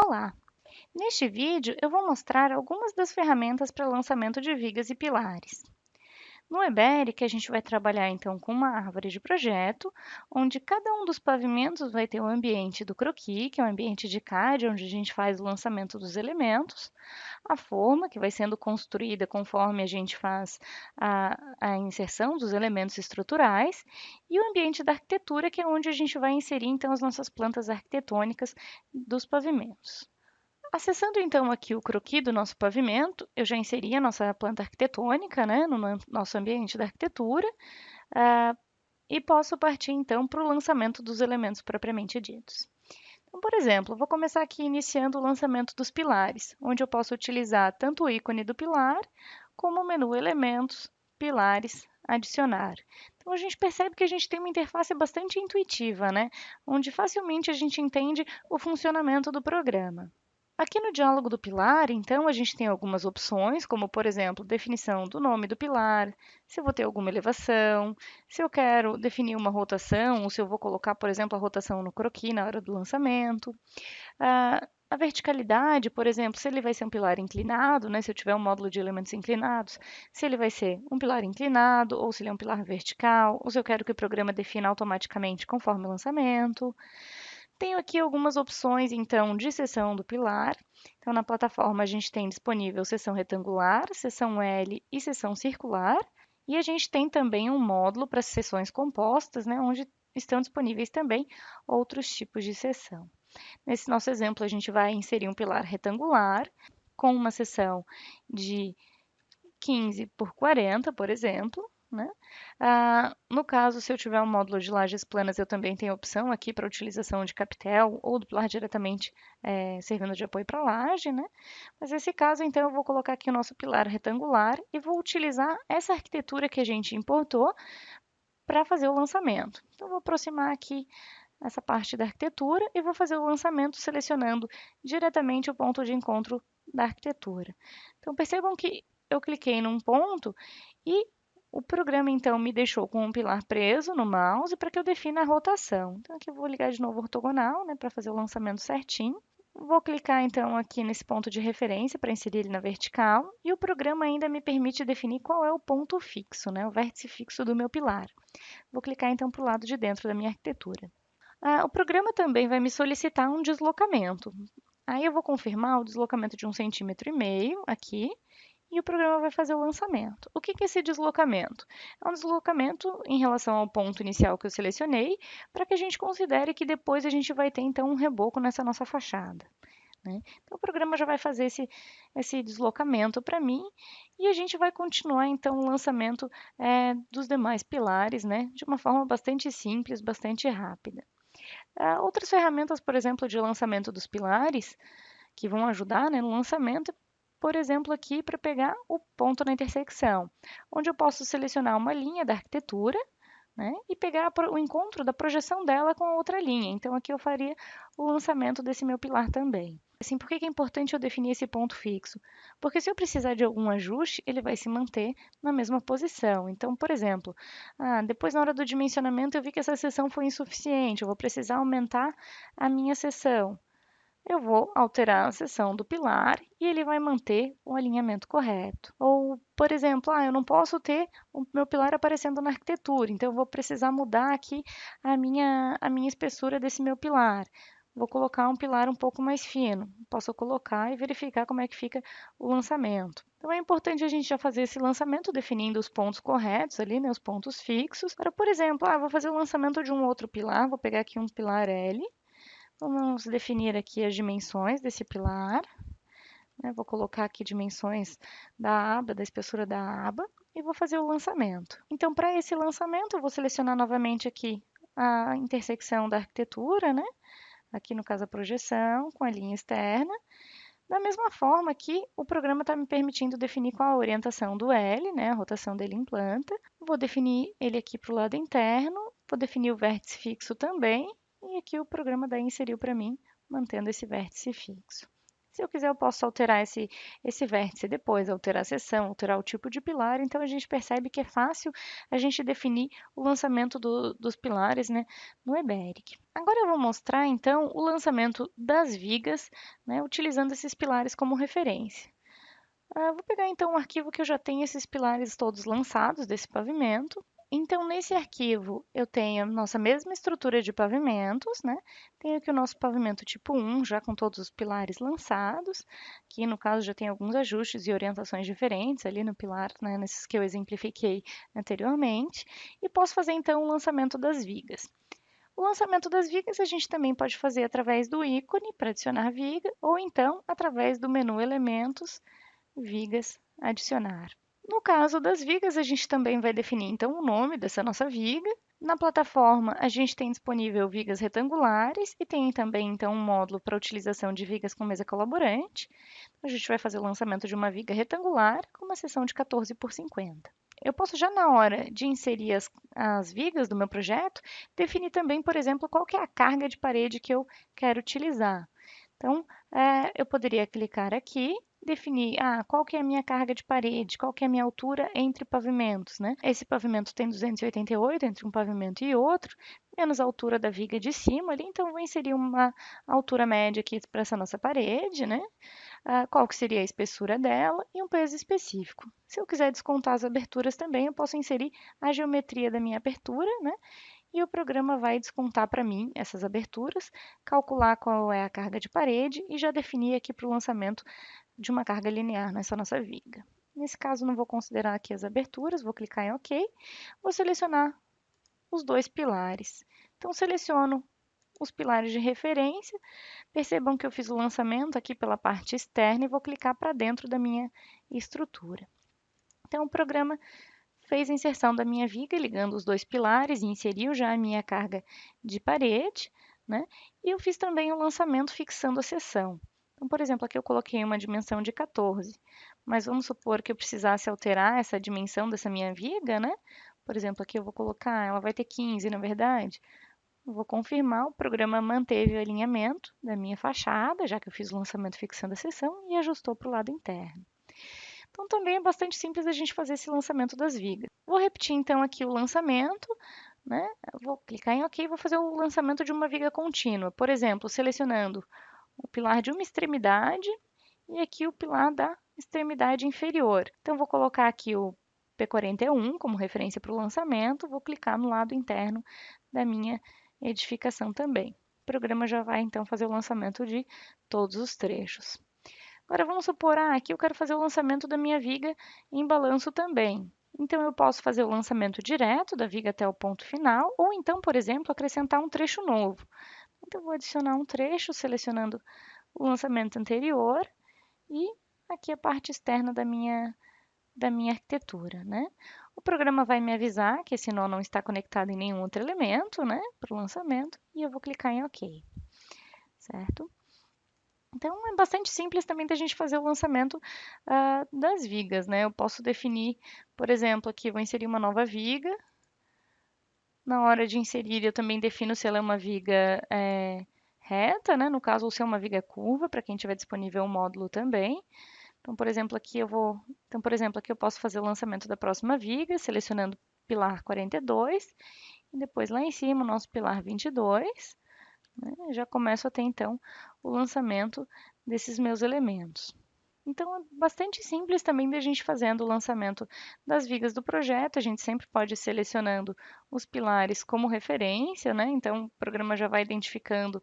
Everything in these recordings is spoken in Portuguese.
Olá! Neste vídeo eu vou mostrar algumas das ferramentas para lançamento de vigas e pilares. No Eberic, a gente vai trabalhar então com uma árvore de projeto, onde cada um dos pavimentos vai ter o ambiente do croquis, que é o ambiente de CAD, onde a gente faz o lançamento dos elementos, a forma, que vai sendo construída conforme a gente faz a inserção dos elementos estruturais, e o ambiente da arquitetura, que é onde a gente vai inserir então as nossas plantas arquitetônicas dos pavimentos. Acessando então aqui o croquis do nosso pavimento, eu já inseri a nossa planta arquitetônica, né, no nosso ambiente da arquitetura, ah, e posso partir então para o lançamento dos elementos propriamente ditos. Então, por exemplo, vou começar aqui iniciando o lançamento dos pilares, onde eu posso utilizar tanto o ícone do pilar, como o menu Elementos, Pilares, Adicionar. Então, a gente percebe que a gente tem uma interface bastante intuitiva, né? Onde facilmente a gente entende o funcionamento do programa. Aqui no diálogo do pilar, então, a gente tem algumas opções, como, por exemplo, definição do nome do pilar, se eu vou ter alguma elevação, se eu quero definir uma rotação, ou se eu vou colocar, por exemplo, a rotação no croquis na hora do lançamento. A verticalidade, por exemplo, se ele vai ser um pilar inclinado, né, se eu tiver um módulo de elementos inclinados, se ele vai ser um pilar inclinado, ou se ele é um pilar vertical, ou se eu quero que o programa defina automaticamente conforme o lançamento. Tenho aqui algumas opções, então, de seção do pilar. Então, na plataforma, a gente tem disponível seção retangular, seção L e seção circular. E a gente tem também um módulo para seções compostas, né, onde estão disponíveis também outros tipos de seção. Nesse nosso exemplo, a gente vai inserir um pilar retangular com uma seção de 15 por 40, por exemplo, né? No caso, se eu tiver um módulo de lajes planas, eu também tenho a opção aqui para utilização de capitel ou do pilar diretamente servindo de apoio para a laje, né? Mas nesse caso, então, eu vou colocar aqui o nosso pilar retangular e vou utilizar essa arquitetura que a gente importou para fazer o lançamento. Então, eu vou aproximar aqui essa parte da arquitetura e vou fazer o lançamento selecionando diretamente o ponto de encontro da arquitetura. Então, percebam que eu cliquei num ponto e o programa, então, me deixou com um pilar preso no mouse para que eu defina a rotação. Então, aqui eu vou ligar de novo o ortogonal, né, para fazer o lançamento certinho. Vou clicar, então, aqui nesse ponto de referência para inserir ele na vertical. E o programa ainda me permite definir qual é o ponto fixo, né, o vértice fixo do meu pilar. Vou clicar, então, para o lado de dentro da minha arquitetura. O programa também vai me solicitar um deslocamento. Aí eu vou confirmar o deslocamento de 1,5 cm aqui e o programa vai fazer o lançamento. O que é esse deslocamento? É um deslocamento em relação ao ponto inicial que eu selecionei, para que a gente considere que depois a gente vai ter então um reboco nessa nossa fachada. Né? Então, o programa já vai fazer esse deslocamento para mim e a gente vai continuar então o lançamento dos demais pilares, né? De uma forma bastante simples, bastante rápida. Outras ferramentas, por exemplo, de lançamento dos pilares, que vão ajudar, né, no lançamento, por exemplo, aqui para pegar o ponto na intersecção, onde eu posso selecionar uma linha da arquitetura, né, e pegar o encontro da projeção dela com a outra linha. Então, aqui eu faria o lançamento desse meu pilar também. Assim, por que é importante eu definir esse ponto fixo? Porque se eu precisar de algum ajuste, ele vai se manter na mesma posição. Então, por exemplo, depois na hora do dimensionamento eu vi que essa seção foi insuficiente, eu vou precisar aumentar a minha seção. Eu vou alterar a seção do pilar e ele vai manter o alinhamento correto. Ou, por exemplo, eu não posso ter o meu pilar aparecendo na arquitetura, então eu vou precisar mudar aqui a minha espessura desse meu pilar. Vou colocar um pilar um pouco mais fino. Posso colocar e verificar como é que fica o lançamento. Então é importante a gente já fazer esse lançamento definindo os pontos corretos ali, né, os pontos fixos. Para, por exemplo, vou fazer o lançamento de um outro pilar, vou pegar aqui um pilar L. Vamos definir aqui as dimensões desse pilar, né? Vou colocar aqui dimensões da aba, da espessura da aba, e vou fazer o lançamento. Então, para esse lançamento, eu vou selecionar novamente aqui a intersecção da arquitetura, né? Aqui no caso a projeção, com a linha externa. Da mesma forma que o programa está me permitindo definir qual a orientação do L, né? A rotação dele em planta. Vou definir ele aqui para o lado interno, vou definir o vértice fixo também, e aqui o programa daí inseriu para mim, mantendo esse vértice fixo. Se eu quiser, eu posso alterar esse vértice depois, alterar a seção, alterar o tipo de pilar. Então, a gente percebe que é fácil a gente definir o lançamento dos pilares, né, no eBERIC. Agora eu vou mostrar, então, o lançamento das vigas, né, utilizando esses pilares como referência. Vou pegar, então, um arquivo que eu já tenho esses pilares todos lançados desse pavimento. Então, nesse arquivo, eu tenho a nossa mesma estrutura de pavimentos, né? Tenho aqui o nosso pavimento tipo 1, já com todos os pilares lançados. Aqui, no caso, já tem alguns ajustes e orientações diferentes ali no pilar, né? Nesses que eu exemplifiquei anteriormente. E posso fazer, então, o lançamento das vigas. O lançamento das vigas a gente também pode fazer através do ícone para adicionar viga, ou então através do menu Elementos, Vigas, adicionar. No caso das vigas, a gente também vai definir então o nome dessa nossa viga. Na plataforma, a gente tem disponível vigas retangulares e tem também então um módulo para utilização de vigas com mesa colaborante. A gente vai fazer o lançamento de uma viga retangular com uma seção de 14 por 50. Eu posso já na hora de inserir as vigas do meu projeto, definir também, por exemplo, qual que é a carga de parede que eu quero utilizar. Então, eu poderia clicar aqui, definir qual que é a minha carga de parede, qual que é a minha altura entre pavimentos, né? Esse pavimento tem 288 entre um pavimento e outro, menos a altura da viga de cima ali, então vou inserir uma altura média aqui para essa nossa parede, né? Qual que seria a espessura dela e um peso específico. Se eu quiser descontar as aberturas também, eu posso inserir a geometria da minha abertura, né? E o programa vai descontar para mim essas aberturas, calcular qual é a carga de parede e já definir aqui para o lançamento de uma carga linear nessa nossa viga. Nesse caso, não vou considerar aqui as aberturas, vou clicar em OK, vou selecionar os dois pilares. Então, seleciono os pilares de referência, percebam que eu fiz o lançamento aqui pela parte externa e vou clicar para dentro da minha estrutura. Então, o programa fez a inserção da minha viga, ligando os dois pilares e inseriu já a minha carga de parede, né? E eu fiz também o lançamento fixando a seção. Então, por exemplo, aqui eu coloquei uma dimensão de 14, mas vamos supor que eu precisasse alterar essa dimensão dessa minha viga, né? Por exemplo, aqui eu vou colocar, ela vai ter 15, na verdade. Eu vou confirmar, o programa manteve o alinhamento da minha fachada, já que eu fiz o lançamento fixando a seção, e ajustou para o lado interno. Então, também é bastante simples a gente fazer esse lançamento das vigas. Vou repetir, então, aqui o lançamento, né? Vou clicar em OK e vou fazer o lançamento de uma viga contínua. Por exemplo, selecionando o pilar de uma extremidade e aqui o pilar da extremidade inferior. Então, vou colocar aqui o P41 como referência para o lançamento, vou clicar no lado interno da minha edificação também. O programa já vai, então, fazer o lançamento de todos os trechos. Agora vamos supor, aqui eu quero fazer o lançamento da minha viga em balanço também. Então eu posso fazer o lançamento direto da viga até o ponto final, ou então, por exemplo, acrescentar um trecho novo. Então eu vou adicionar um trecho, selecionando o lançamento anterior e aqui a parte externa da minha arquitetura, né? O programa vai me avisar que esse nó não está conectado em nenhum outro elemento, né, para o lançamento, e eu vou clicar em OK, certo? Então, é bastante simples também da gente fazer o lançamento das vigas, né? Eu posso definir, por exemplo, aqui vou inserir uma nova viga. Na hora de inserir, eu também defino se ela é uma viga reta, né? No caso, ou se é uma viga curva, para quem tiver disponível o módulo também. Então, por exemplo, aqui eu posso fazer o lançamento da próxima viga, selecionando pilar 42, e depois lá em cima o nosso pilar 22. Né? Já começo a ter, então, o lançamento desses meus elementos. Então, é bastante simples também da gente fazendo o lançamento das vigas do projeto. A gente sempre pode ir selecionando os pilares como referência, né? Então, o programa já vai identificando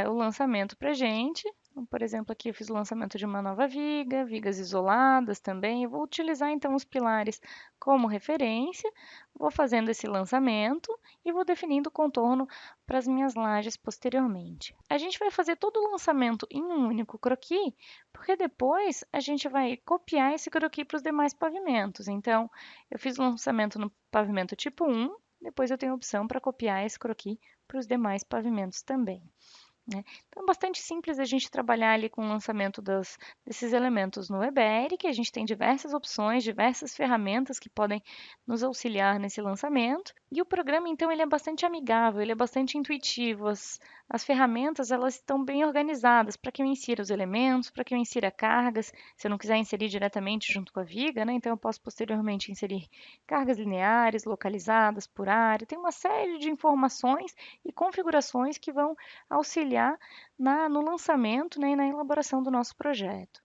o lançamento para a gente. Então, por exemplo, aqui eu fiz o lançamento de uma nova viga, vigas isoladas também. Eu vou utilizar então os pilares como referência, vou fazendo esse lançamento e vou definindo o contorno para as minhas lajes posteriormente. A gente vai fazer todo o lançamento em um único croquis, porque depois a gente vai copiar esse croquis para os demais pavimentos. Então, eu fiz o lançamento no pavimento tipo 1, depois eu tenho a opção para copiar esse croquis para os demais pavimentos também. Né? Então, é bastante simples a gente trabalhar ali com o lançamento desses elementos no eBERIC. A gente tem diversas opções, diversas ferramentas que podem nos auxiliar nesse lançamento. E o programa, então, ele é bastante amigável, ele é bastante intuitivo. As ferramentas, elas estão bem organizadas para que eu insira os elementos, para que eu insira cargas. Se eu não quiser inserir diretamente junto com a viga, né? Então eu posso posteriormente inserir cargas lineares, localizadas por área. Tem uma série de informações e configurações que vão auxiliar no lançamento, né, e na elaboração do nosso projeto.